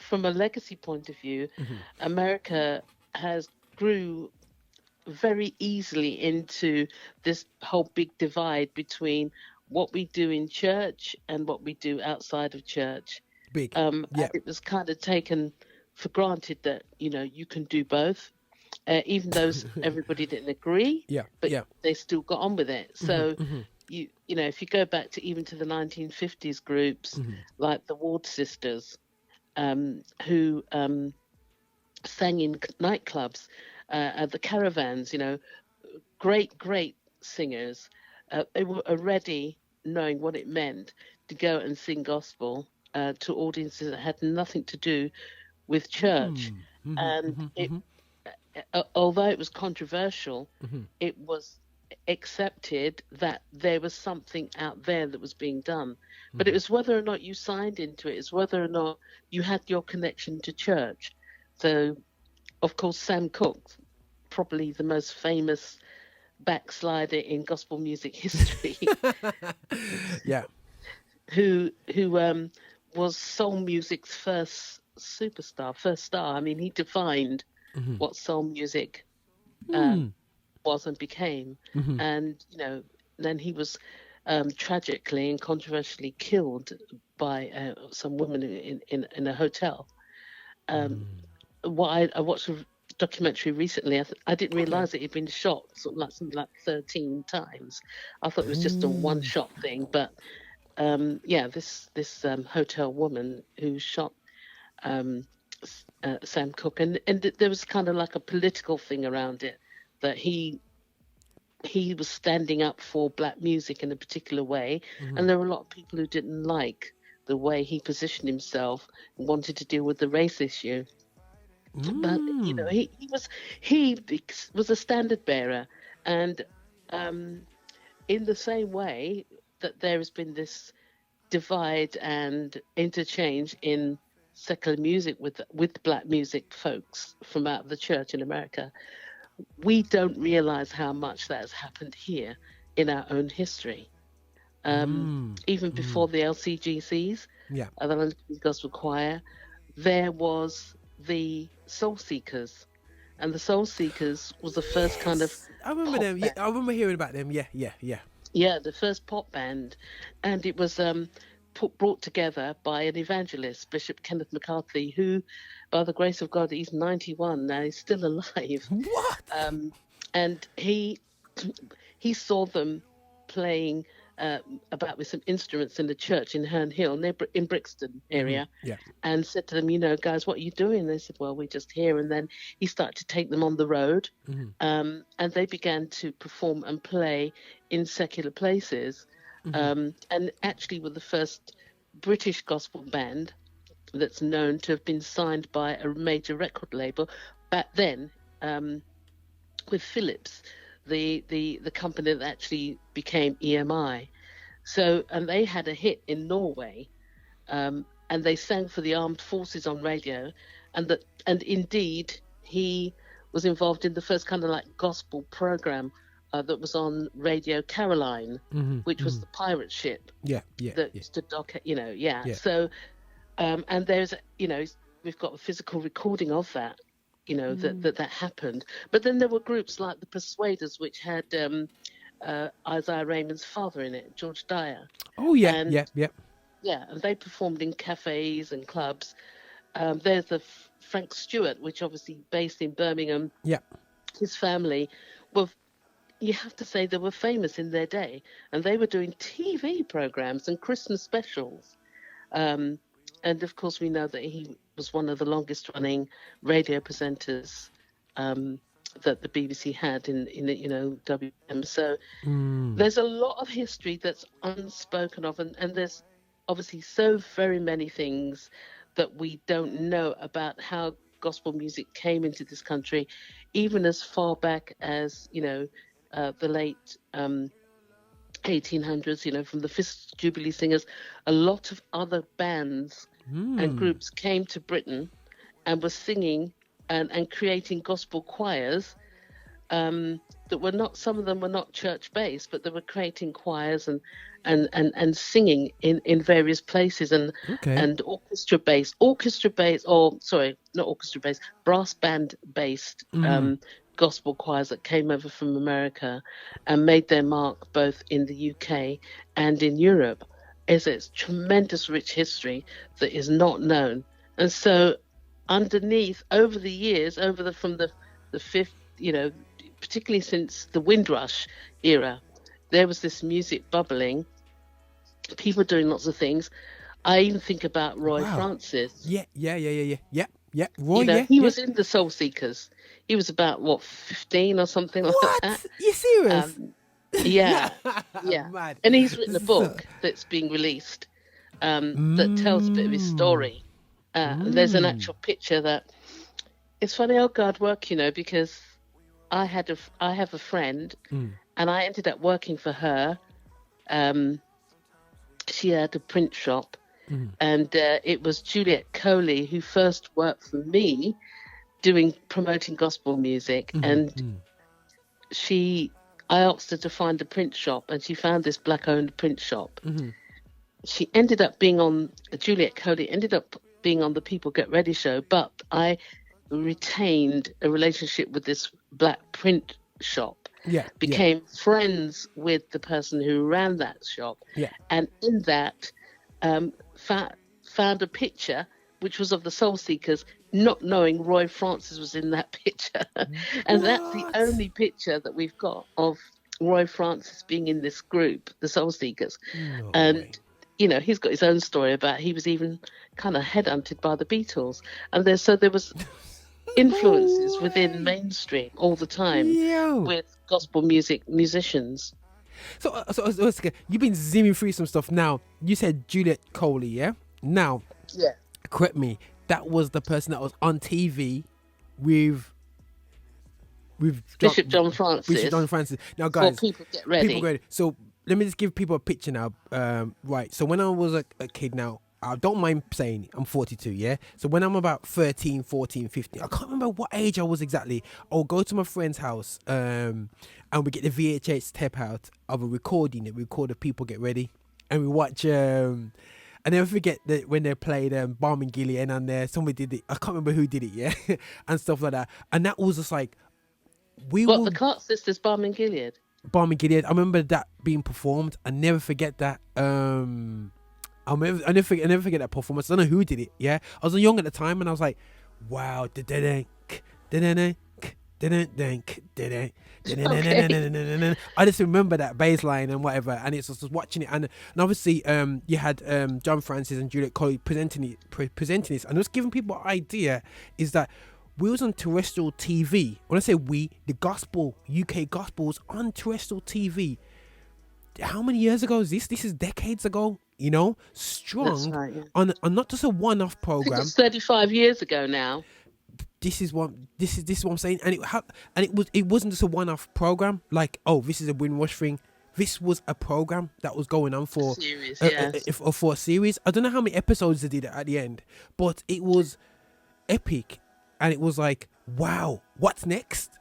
from a legacy point of view, America has grew very easily into this whole big divide between what we do in church and what we do outside of church. Big. And it was kind of taken for granted that, you can do both, even though everybody didn't agree, but they still got on with it. So, if you go back to the 1950s groups, like the WYATT sisters, who sang in nightclubs, at the caravans, great singers. They were already knowing what it meant to go and sing gospel to audiences that had nothing to do with church. And although it was controversial, it was accepted that there was something out there that was being done. But it was whether or not you signed into it, it's whether or not you had your connection to church. So, of course, Sam Cooke, probably the most famous backslider in gospel music history, who was soul music's first star. I mean, he defined what soul music was and became, and then he was tragically and controversially killed by some woman in a hotel. I watched a documentary recently. I didn't realize that he'd been shot something like 13 times. I thought it was just a one shot thing, but this hotel woman who shot Sam Cooke, and there was kind of like a political thing around it, that he was standing up for black music in a particular way, and there were a lot of people who didn't like the way he positioned himself and wanted to deal with the race issue. But he was a standard bearer, and in the same way that there has been this divide and interchange in secular music with black music folks from out of the church in America, we don't realize how much that has happened here in our own history. Even before the LCGCs, the London Gospel Choir, there was the Soul Seekers, and the Soul Seekers was the first kind of I remember them. Yeah, I remember hearing about them. Yeah. The first pop band, and it was brought together by an evangelist, Bishop Kenneth McCarthy, who, by the grace of God, he's 91 now. He's still alive. What? And he saw them playing about with some instruments in the church in Herne Hill, in Brixton area, and said to them, guys, what are you doing? They said, well, we're just here. And then he started to take them on the road, and they began to perform and play in secular places, and actually were the first British gospel band that's known to have been signed by a major record label back then, with Philips, the company that actually became EMI. So, and they had a hit in Norway, and they sang for the armed forces on radio, and indeed he was involved in the first kind of like gospel program that was on Radio Caroline, which was the pirate ship that used to dock, So, and there's, we've got a physical recording of that, that happened. But then there were groups like the Persuaders, which had Isaiah Raymond's father in it, George Dyer. Oh, yeah, and, yeah, and they performed in cafes and clubs. There's the Frank Stewart, which obviously based in Birmingham. Yeah. His family were, you have to say, they were famous in their day, and they were doing TV programs and Christmas specials. And of course, we know that he was one of the longest running radio presenters that the BBC had in WM. So there's a lot of history that's unspoken of, and there's obviously so very many things that we don't know about how gospel music came into this country, even as far back as the late 1800s, from the Fifth Jubilee Singers. A lot of other bands and groups came to Britain and were singing and creating gospel choirs that were not, some of them were not church based, but they were creating choirs and singing in various places, and orchestra based, or sorry, not orchestra based, brass band based gospel choirs that came over from America and made their mark both in the UK and in Europe. It's tremendous rich history that is not known. And so underneath, over the years, from the fifth, particularly since the Windrush era, there was this music bubbling, people doing lots of things. I even think about Roy Francis. Yeah. Roy, he was in the Soul Seekers. He was about 15 or something like that. You serious? Yeah. Mad. And he's written a book that's being released that tells a bit of his story. There's an actual picture that, it's funny how God works, because I have a friend, and I ended up working for her. She had a print shop, and it was Juliet Coley who first worked for me promoting gospel music, and I asked her to find a print shop, and she found this black-owned print shop. She ended up Juliet Coley ended up being on the People Get Ready show, but I retained a relationship with this black print shop. Became friends with the person who ran that shop, and in that found a picture which was of the Soul Seekers, not knowing Roy Francis was in that picture. And that's the only picture that we've got of Roy Francis being in this group, the Soul Seekers. And he's got his own story about he was even kind of headhunted by the Beatles, and there was influences within mainstream all the time with gospel musicians. So you've been zooming through some stuff. Now you said Juliet Coley, yeah? Now, correct me. That was the person that was on TV with Bishop John Francis. Now, guys, People Get Ready. So let me just give people a picture now. Right. So when I was a kid, now I don't mind saying I'm 42, yeah? So when I'm about 13, 14, 15, I can't remember what age I was exactly. I'll go to my friend's house and we get the VHS tape out of a recording that we record the People Get Ready, and we watch... I never forget that when they played Barman Gillian, and there somebody did it. I can't remember who did it, yeah? And stuff like that. And that was just like... the Cart Sisters, Barman Gilead? Barman Gilead. I remember that being performed. I never forget that. I never forget that performance. I don't know who did it, yeah? I was young at the time, and I was like, wow. I just remember that bass line and whatever, and it's just watching it, and obviously you had John Francis and Juliet Coley presenting this, and just giving people an idea is that we was on terrestrial TV. When I say we, the gospel, UK gospel was on terrestrial TV. How many years ago is this? This is decades ago, strong. That's right, yeah. on not just a one-off program. It's 35 years ago now. This is what I'm saying, and it wasn't just a one-off program. Like, this is a Windrush thing. This was a program that was going on for for a series. I don't know how many episodes they did at the end, but it was epic, and it was like, wow, what's next?